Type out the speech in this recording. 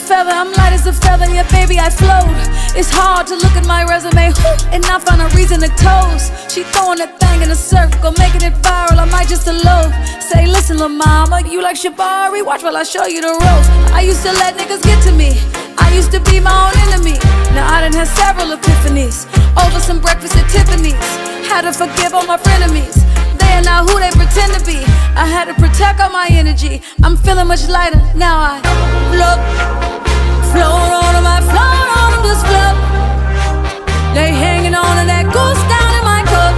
feather, I'm light as a feather. Yeah, baby, I float. It's hard to look at my resume and not find a reason to toast. She throwing that thing in a circle, making it viral. I might just elope. Say, listen, lil' mama, you like Shabari? Watch while I show you the ropes. I used to let niggas get to me. I used to be my own enemy. Now I done had several epiphanies over some breakfast at Tiffany's. Had to forgive all my frenemies. They are not who they pretend to be. I had to protect all my energy. I'm feeling much lighter now. I float on them, I float on them, just float. They hanging on to that goose down.